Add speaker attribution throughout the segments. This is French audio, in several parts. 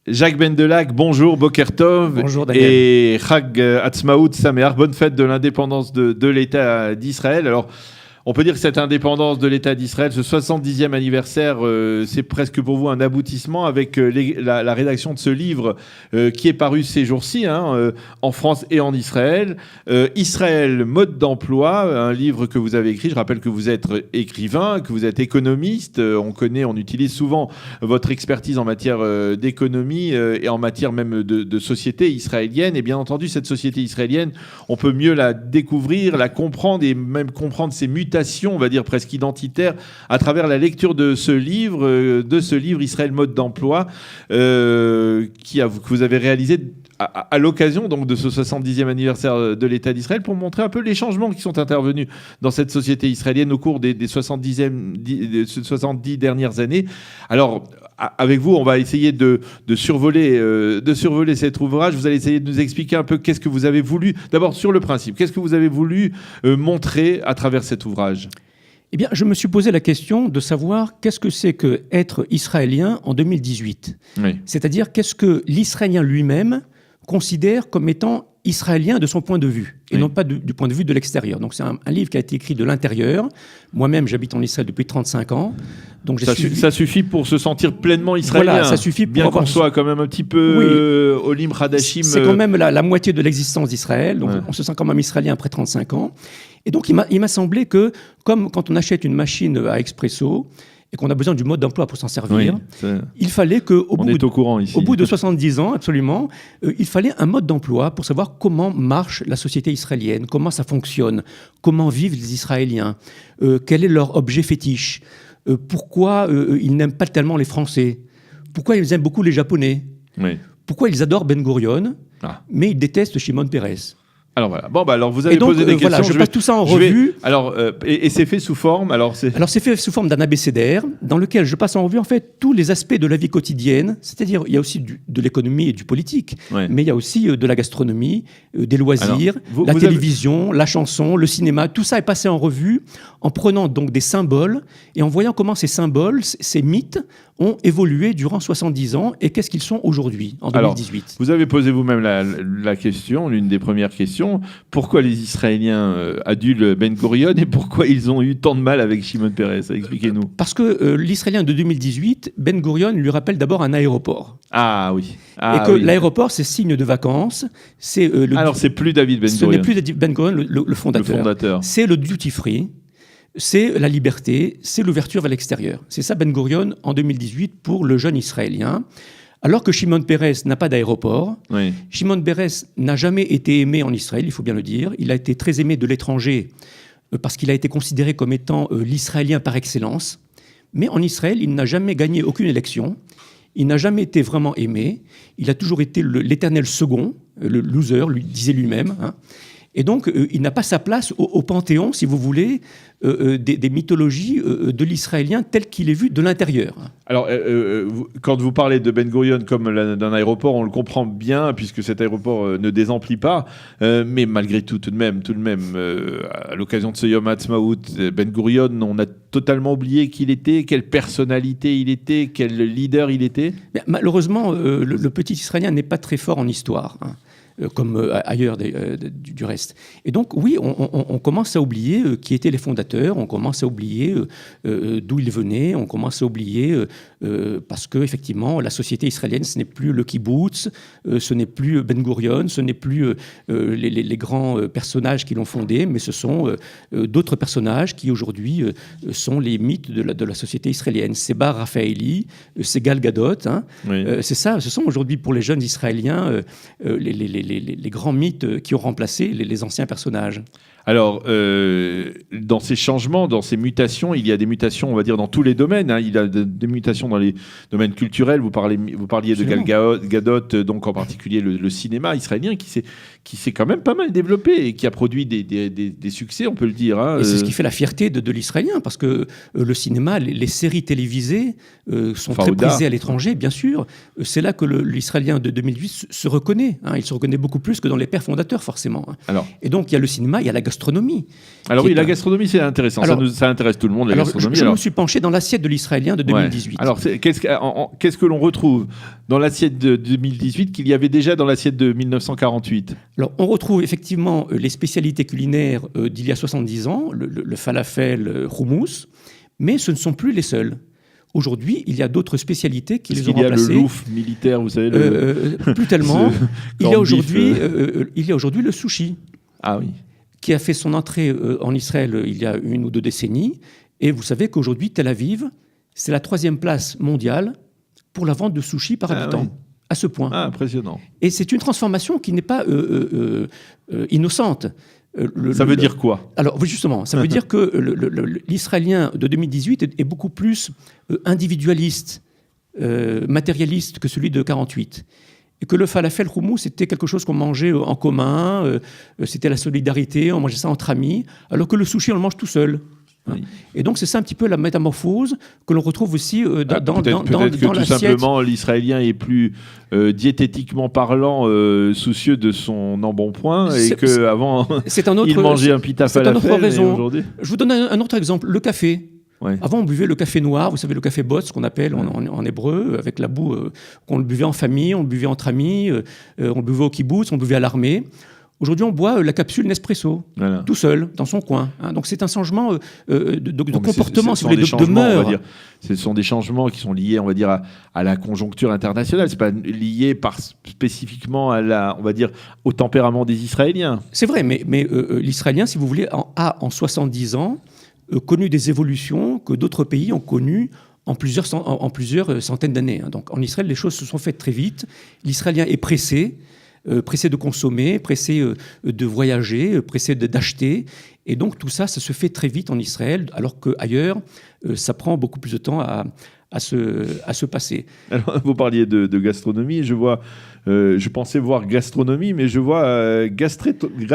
Speaker 1: Jacques Bendelac, bonjour, Boker Tov.
Speaker 2: Bonjour Daniel.
Speaker 1: Et Chag Atzmaout Sameach, bonne fête de l'indépendance de l'État d'Israël. Alors, on peut dire que cette indépendance de l'État d'Israël, ce 70e anniversaire, c'est presque pour vous un aboutissement avec la rédaction de ce livre qui est paru ces jours-ci, en France et en Israël. Israël, mode d'emploi, un livre que vous avez écrit. Je rappelle que vous êtes écrivain, que vous êtes économiste. On utilise souvent votre expertise en matière d'économie et en matière même de société israélienne. Et bien entendu, cette société israélienne, on peut mieux la découvrir, la comprendre et même comprendre ses mutations, on va dire presque identitaire, à travers la lecture de ce livre Israël mode d'emploi, que vous avez réalisé à l'occasion donc de ce 70e anniversaire de l'État d'Israël, pour montrer un peu les changements qui sont intervenus dans cette société israélienne au cours des 70 dernières années. Alors, avec vous, on va essayer de survoler cet ouvrage. Vous allez essayer de nous expliquer un peu qu'est-ce que vous avez voulu, d'abord sur le principe, qu'est-ce que vous avez voulu montrer à travers cet ouvrage ?
Speaker 2: Eh bien, je me suis posé la question de savoir qu'est-ce que c'est que être israélien en 2018.
Speaker 1: Oui.
Speaker 2: C'est-à-dire qu'est-ce que l'Israélien lui-même considère comme étant israélien de son point de vue, et non pas du point de vue de l'extérieur. Donc c'est un livre qui a été écrit de l'intérieur. Moi-même, j'habite en Israël depuis 35 ans. Donc
Speaker 1: ça suffit pour se sentir pleinement israélien.
Speaker 2: Voilà, ça suffit pour
Speaker 1: bien qu'on soit quand même un petit peu Olim Hadashim.
Speaker 2: C'est quand même la moitié de l'existence d'Israël. Donc on se sent quand même israélien après 35 ans. Et donc il m'a semblé que, comme quand on achète une machine à expresso, et qu'on a besoin du mode d'emploi pour s'en servir, il fallait qu'au bout de 70 ans, absolument, il fallait un mode d'emploi pour savoir comment marche la société israélienne, comment ça fonctionne, comment vivent les Israéliens, quel est leur objet fétiche, pourquoi ils n'aiment pas tellement les Français, pourquoi ils aiment beaucoup les Japonais, pourquoi ils adorent Ben Gurion, mais ils détestent Shimon Peres.
Speaker 1: Alors voilà. Bon, alors vous avez posé des questions.
Speaker 2: Voilà, je passe tout ça en revue.
Speaker 1: Et c'est fait sous forme. Alors
Speaker 2: c'est fait sous forme d'un abécédaire dans lequel je passe en revue en fait tous les aspects de la vie quotidienne. C'est-à-dire, il y a aussi de l'économie et du politique, mais il y a aussi de la gastronomie, des loisirs, la télévision, la chanson, le cinéma. Tout ça est passé en revue en prenant donc des symboles et en voyant comment ces symboles, ces mythes, ont évolué durant 70 ans et qu'est-ce qu'ils sont aujourd'hui, en 2018.
Speaker 1: Alors, vous avez posé vous-même la question, l'une des premières questions. Pourquoi les Israéliens adulent Ben Gurion et pourquoi ils ont eu tant de mal avec Shimon Peres ? Expliquez-nous.
Speaker 2: Parce que l'Israélien de 2018, Ben Gurion lui rappelle d'abord un aéroport.
Speaker 1: Ah oui.
Speaker 2: Et que l'aéroport, c'est signe de vacances.
Speaker 1: Alors, c'est plus David Ben Gurion.
Speaker 2: Ce n'est plus David Ben Gurion, le fondateur. C'est le duty-free. C'est la liberté, c'est l'ouverture vers l'extérieur. C'est ça Ben Gurion en 2018 pour le jeune Israélien. Alors que Shimon Peres n'a pas d'aéroport, Shimon Peres n'a jamais été aimé en Israël, il faut bien le dire. Il a été très aimé de l'étranger parce qu'il a été considéré comme étant l'Israélien par excellence. Mais en Israël, il n'a jamais gagné aucune élection. Il n'a jamais été vraiment aimé. Il a toujours été l'éternel second, le loser, lui disait lui-même. Et donc, il n'a pas sa place au panthéon, si vous voulez, des mythologies de l'Israélien tel qu'il est vu de l'intérieur.
Speaker 1: Alors, quand vous parlez de Ben Gurion comme d'un aéroport, on le comprend bien, puisque cet aéroport ne désemplit pas. Mais malgré tout de même, à l'occasion de ce Yom Ha'atzmaut, Ben Gurion, on a totalement oublié qui il était, quelle personnalité il était, quel leader il était.
Speaker 2: Mais malheureusement, le petit Israélien n'est pas très fort en histoire. Comme ailleurs du reste. Et donc, oui, on commence à oublier qui étaient les fondateurs, on commence à oublier d'où ils venaient, on commence à oublier parce que effectivement, la société israélienne, ce n'est plus le kibbutz, ce n'est plus Ben Gurion, ce n'est plus les grands personnages qui l'ont fondé, mais ce sont d'autres personnages qui aujourd'hui sont les mythes de la société israélienne. C'est Bar Raphaëli, c'est Gal Gadot, c'est ça. Ce sont aujourd'hui pour les jeunes Israéliens les grands mythes qui ont remplacé les anciens personnages.
Speaker 1: Alors, dans ces changements, dans ces mutations, il y a des mutations, on va dire, dans tous les domaines. Il y a des mutations dans les domaines culturels. Vous parliez de Gal Gadot, donc en particulier le cinéma israélien, qui s'est quand même pas mal développé et qui a produit des succès, on peut le dire.
Speaker 2: Et c'est ce qui fait la fierté de l'Israélien, parce que le cinéma, les séries télévisées sont très prisées à l'étranger, bien sûr. C'est là que l'Israélien de 2008 se reconnaît. Il se reconnaît beaucoup plus que dans les pères fondateurs, forcément.
Speaker 1: Alors,
Speaker 2: et donc, il y a le cinéma, il y a la gastronomie, gastronomie.
Speaker 1: Alors oui, la gastronomie, c'est intéressant. Ça intéresse tout le monde, la gastronomie.
Speaker 2: Je me suis penché dans l'assiette de l'Israélien de 2018.
Speaker 1: Ouais. Alors, qu'est-ce que l'on retrouve dans l'assiette de 2018 qu'il y avait déjà dans l'assiette de 1948 ?
Speaker 2: Alors, on retrouve effectivement les spécialités culinaires d'il y a 70 ans, le falafel, hummus, mais ce ne sont plus les seuls. Aujourd'hui, il y a d'autres spécialités qui les ont remplacées.
Speaker 1: Il y a le louf militaire, vous savez.
Speaker 2: Plus tellement. Il y a aujourd'hui le sushi.
Speaker 1: Ah oui.
Speaker 2: Qui a fait son entrée en Israël il y a 1 ou 2 décennies. Et vous savez qu'aujourd'hui, Tel Aviv, c'est la 3e place mondiale pour la vente de sushi par habitant. Oui. À ce point.
Speaker 1: Ah, impressionnant.
Speaker 2: Et c'est une transformation qui n'est pas innocente.
Speaker 1: Ça veut dire quoi ?
Speaker 2: Alors justement, ça veut dire que l'Israélien de 2018 est beaucoup plus individualiste, matérialiste que celui de 48. Et que le falafel hummus, c'était quelque chose qu'on mangeait en commun, c'était la solidarité, on mangeait ça entre amis, alors que le sushi, on le mange tout seul. Oui. Et donc, c'est ça un petit peu la métamorphose que l'on retrouve aussi dans
Speaker 1: peut-être que tout simplement, l'Israélien est plus diététiquement parlant soucieux de son embonpoint et qu'avant, il mangeait un pita falafel. Et aujourd'hui...
Speaker 2: Je vous donne un autre exemple, le café. Ouais. Avant, on buvait le café noir, vous savez, le café botz, qu'on appelle en hébreu, avec la boue, qu'on le buvait en famille, on le buvait entre amis, on le buvait au kibbutz, on le buvait à l'armée. Aujourd'hui, on boit la capsule Nespresso, tout seul, dans son coin. Donc, c'est un changement de comportement, si vous voulez, de mœurs.
Speaker 1: Ce sont des changements qui sont liés, on va dire, à la conjoncture internationale. C'est pas lié spécifiquement on va dire, au tempérament des Israéliens.
Speaker 2: C'est vrai, mais l'Israélien, si vous voulez, a en 70 ans connu des évolutions que d'autres pays ont connues en plusieurs centaines d'années. Donc, en Israël, les choses se sont faites très vite. L'Israélien est pressé de consommer, pressé de voyager, pressé d'acheter. Et donc tout ça se fait très vite en Israël, alors qu'ailleurs, ça prend beaucoup plus de temps à se passer.
Speaker 1: Alors, vous parliez de gastronomie, je pensais voir gastronomie, mais je vois gastrectomie.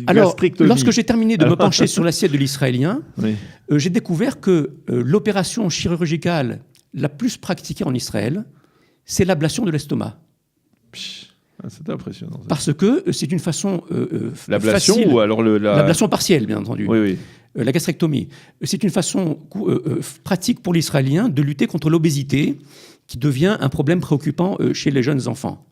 Speaker 2: Alors, lorsque j'ai terminé de me pencher sur l'assiette de l'Israélien, oui. J'ai découvert que l'opération chirurgicale la plus pratiquée en Israël, c'est l'ablation de l'estomac.
Speaker 1: C'est impressionnant. Ça.
Speaker 2: Parce que c'est une façon
Speaker 1: l'ablation
Speaker 2: facile,
Speaker 1: ou alors
Speaker 2: l'ablation partielle, bien entendu.
Speaker 1: Oui, oui.
Speaker 2: La gastrectomie. C'est une façon pratique pour l'Israélien de lutter contre l'obésité qui devient un problème préoccupant chez les jeunes enfants.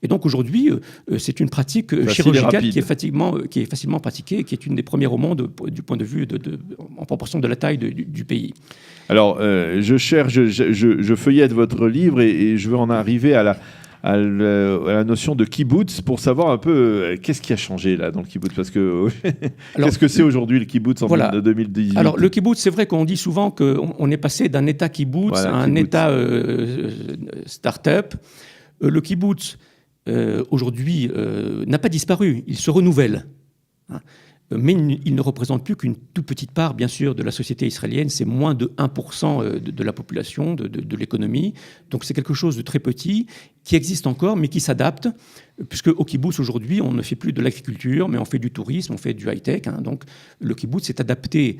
Speaker 2: Et donc aujourd'hui, c'est une pratique chirurgicale qui est facilement pratiquée et qui est une des premières au monde du point de vue en proportion de la taille du pays.
Speaker 1: Alors, je feuillette votre livre et je veux en arriver à la notion de kibbutz pour savoir un peu qu'est-ce qui a changé là dans le kibbutz, parce que qu'est-ce que c'est aujourd'hui le kibbutz en 2018 ?
Speaker 2: Alors le kibbutz, c'est vrai qu'on dit souvent qu'on est passé d'un état kibbutz à un état start-up. Le kibbutz aujourd'hui n'a pas disparu, il se renouvelle. Mais il ne représente plus qu'une toute petite part, bien sûr, de la société israélienne. C'est moins de 1% de la population, de l'économie. Donc c'est quelque chose de très petit, qui existe encore, mais qui s'adapte, puisque au kibbutz, aujourd'hui, on ne fait plus de l'agriculture, mais on fait du tourisme, on fait du high-tech. Donc le kibbutz s'est adapté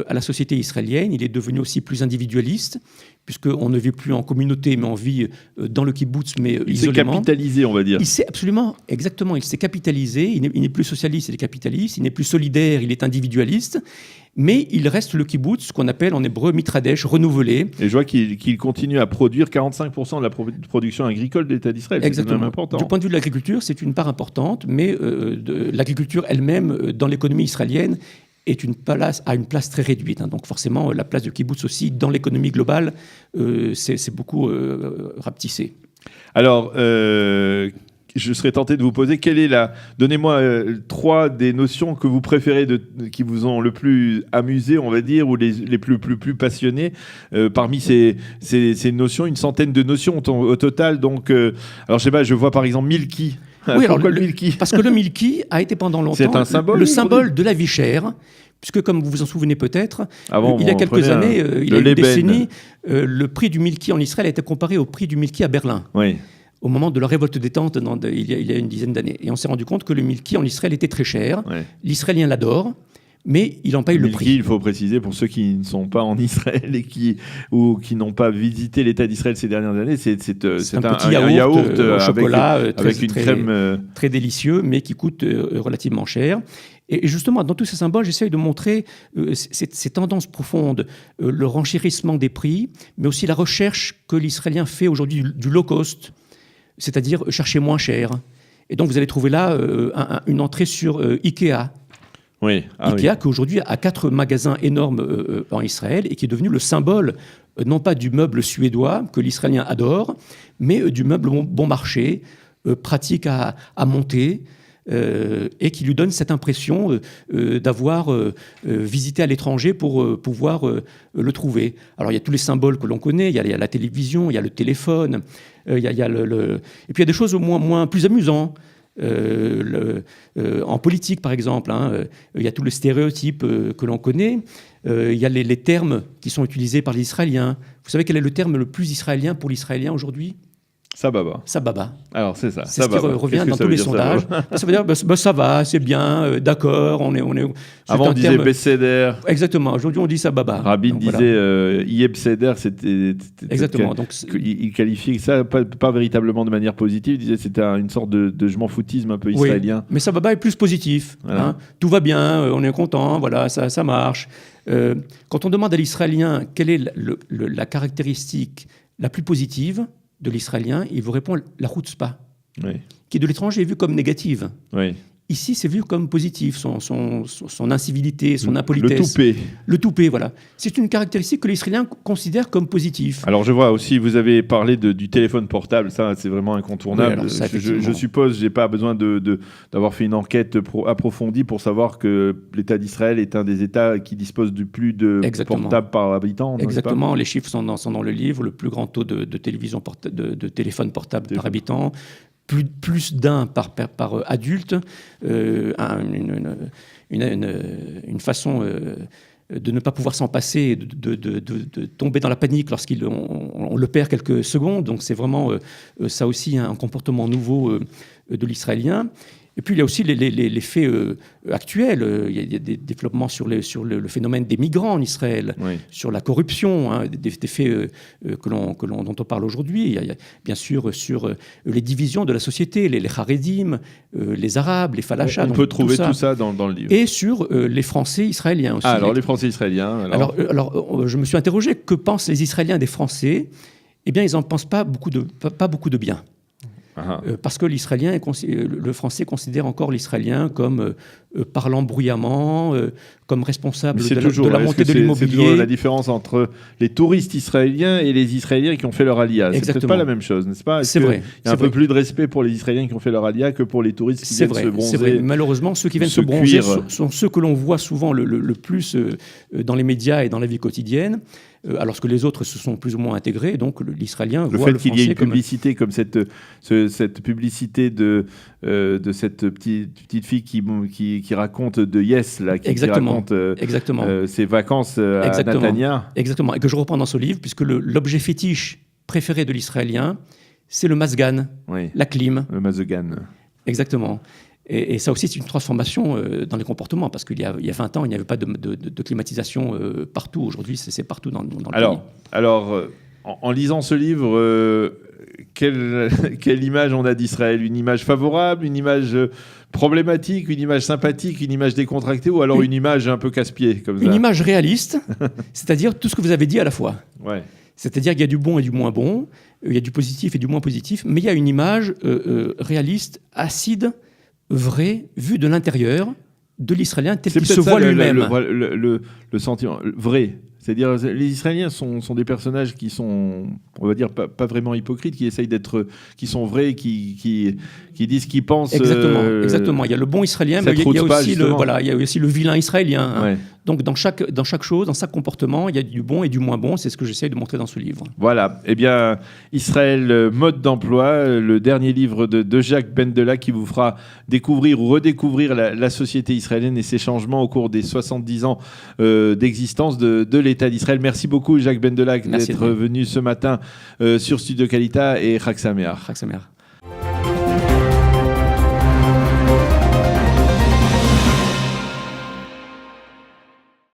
Speaker 2: à la société israélienne. Il est devenu aussi plus individualiste, puisqu'on ne vit plus en communauté, mais on vit dans le kibbutz, mais isolément.
Speaker 1: Il s'est capitalisé, on va dire.
Speaker 2: Il s'est absolument, exactement, il s'est capitalisé. Il n'est plus socialiste, il est capitaliste. Il n'est plus solidaire, il est individualiste. Mais il reste le kibbutz, ce qu'on appelle en hébreu mitradesh, renouvelé.
Speaker 1: Et je vois qu'il continue à produire 45% de la production agricole de l'État d'Israël.
Speaker 2: Exactement.
Speaker 1: C'est quand même important.
Speaker 2: Du point de vue de l'agriculture, c'est une part importante, mais l'agriculture elle-même, dans l'économie israélienne, a une place très réduite. Donc forcément, la place du kibbutz aussi, dans l'économie globale, c'est beaucoup rapetissé.
Speaker 1: Alors, je serais tenté de vous poser, donnez-moi 3 des notions que vous préférez, qui vous ont le plus amusé, on va dire, ou les plus passionnés. Parmi ces notions, une centaine de notions au total. Donc, alors je sais pas, je vois par exemple Milky.
Speaker 2: Oui, alors le Milky. Parce que le Milky a été pendant longtemps
Speaker 1: c'est un symbole,
Speaker 2: le symbole de la vie chère. Puisque, comme vous vous en souvenez peut-être, il y a quelques années, il y a une décennie, le prix du Milky en Israël a été comparé au prix du Milky à Berlin.
Speaker 1: Oui.
Speaker 2: Au moment de la révolte des tentes, il y a une dizaine d'années. Et on s'est rendu compte que le Milky en Israël était très cher. Ouais. L'Israélien l'adore, mais il en paye le prix.
Speaker 1: Il faut préciser, pour ceux qui ne sont pas en Israël et qui n'ont pas visité l'État d'Israël ces dernières années, c'est
Speaker 2: un petit yaourt au chocolat
Speaker 1: avec une crème...
Speaker 2: très délicieux, mais qui coûte relativement cher. Et justement, dans tous ces symboles, j'essaye de montrer ces tendances profondes, le renchérissement des prix, mais aussi la recherche que l'Israélien fait aujourd'hui du low cost, c'est-à-dire chercher moins cher. Et donc, vous allez trouver là une entrée sur Ikea.
Speaker 1: Oui.
Speaker 2: Ikea, qui aujourd'hui a 4 magasins énormes en Israël et qui est devenu le symbole, non pas du meuble suédois que l'Israélien adore, mais du meuble bon marché, pratique à monter, et qui lui donne cette impression d'avoir visité à l'étranger pour pouvoir le trouver. Alors il y a tous les symboles que l'on connaît, il y a la télévision, il y a le téléphone, et puis il y a des choses plus amusantes. En politique, par exemple, il y a tous les stéréotypes que l'on connaît. Il y a les termes qui sont utilisés par les Israéliens. Vous savez quel est le terme le plus israélien pour l'Israélien aujourd'hui ?
Speaker 1: Sababa. Alors c'est ça.
Speaker 2: C'est ce qui revient dans tous les sondages. Ça veut dire ça va, c'est bien, d'accord, on est.
Speaker 1: Avant on disait Besséder.
Speaker 2: Exactement. Aujourd'hui on dit Sababa.
Speaker 1: Rabin disait Yebseder, c'était.
Speaker 2: Exactement.
Speaker 1: Il qualifiait ça pas véritablement de manière positive. Il disait que c'était une sorte de je m'en foutisme un peu israélien.
Speaker 2: Oui, mais Sababa est plus positif. Voilà. Tout va bien, on est content, voilà, ça marche. Quand on demande à l'Israélien quelle est la caractéristique la plus positive de l'Israélien, il vous répond la chutzpah, qui de l'étranger est vue comme négative.
Speaker 1: Oui.
Speaker 2: Ici, c'est vu comme positif, son incivilité, son impolitesse. Le toupet, voilà. C'est une caractéristique que les Israéliens considèrent comme positive.
Speaker 1: Alors, je vois aussi, vous avez parlé du téléphone portable, ça, c'est vraiment incontournable. Oui, je suppose, je n'ai pas besoin d'avoir fait une enquête approfondie pour savoir que l'État d'Israël est un des États qui dispose du plus de portables par habitant.
Speaker 2: Exactement, les chiffres sont dans le livre, le plus grand taux de téléphone portable par habitant. Plus d'un par adulte, une façon de ne pas pouvoir s'en passer, de tomber dans la panique lorsqu'on le perd quelques secondes. Donc c'est vraiment ça aussi un comportement nouveau de l'Israélien. Et puis il y a aussi les faits actuels. Il y a des développements sur le phénomène des migrants en Israël, sur la corruption, des faits dont on parle aujourd'hui. Il y a bien sûr sur les divisions de la société, les Haredim, les Arabes, les Falachas.
Speaker 1: On peut trouver tout ça dans le livre.
Speaker 2: Et sur les Français israéliens aussi.
Speaker 1: Alors les Français israéliens.
Speaker 2: Alors je me suis interrogé, que pensent les Israéliens des Français ? Eh bien, ils n'en pensent pas beaucoup de bien. Parce que le français considère encore l'israélien comme parlant bruyamment, comme responsable de la montée de l'immobilier.
Speaker 1: C'est toujours la différence entre les touristes israéliens et les Israéliens qui ont fait leur alia. C'est peut-être pas la même chose, n'est-ce pas ?
Speaker 2: C'est vrai.
Speaker 1: Il y a un peu plus de respect pour les Israéliens qui ont fait leur alia que pour les touristes qui viennent se bronzer.
Speaker 2: C'est vrai. Malheureusement, ceux qui viennent se bronzer sont ceux que l'on voit souvent le plus dans les médias et dans la vie quotidienne. Alors que les autres se sont plus ou moins intégrés, donc l'Israélien voit le français. Le fait qu'il y ait une
Speaker 1: publicité comme cette publicité de cette petite fille qui raconte de Yes, là, qui raconte ses vacances à Natania.
Speaker 2: Exactement, et que je reprends dans ce livre, puisque l'objet fétiche préféré de l'Israélien, c'est le mazgan, la clim.
Speaker 1: Le mazgan.
Speaker 2: Exactement. Et ça aussi, c'est une transformation dans les comportements, parce qu'il y a 20 ans, il n'y avait pas de climatisation partout. Aujourd'hui, c'est partout dans le pays.
Speaker 1: Alors, en lisant ce livre, quelle image on a d'Israël ? Une image favorable, une image problématique, une image sympathique, une image décontractée, ou alors une image un peu casse-pied comme ça ?
Speaker 2: Une image réaliste, c'est-à-dire tout ce que vous avez dit à la fois.
Speaker 1: Ouais.
Speaker 2: C'est-à-dire qu'il y a du bon et du moins bon, il y a du positif et du moins positif, mais il y a une image réaliste, acide, vrai, vu de l'intérieur de l'Israélien tel qu'il se voit lui-même.
Speaker 1: Le sentiment vrai. C'est-à-dire, les Israéliens sont des personnages qui sont, on va dire, pas vraiment hypocrites, qui sont vrais, qui disent ce qu'ils pensent.
Speaker 2: Exactement. Il y a le bon Israélien, mais il y a aussi le vilain Israélien. Ouais. Donc, dans chaque chose, dans chaque comportement, il y a du bon et du moins bon. C'est ce que j'essaie de montrer dans ce livre.
Speaker 1: Voilà. Eh bien, Israël, mode d'emploi, le dernier livre de Jacques Bendela qui vous fera découvrir ou redécouvrir la société israélienne et ses changements au cours des 70 ans d'existence de l'État d'Israël. Merci beaucoup, Jacques Bendela, d'être venu ce matin sur Studio Kalita, et Chag Sameach.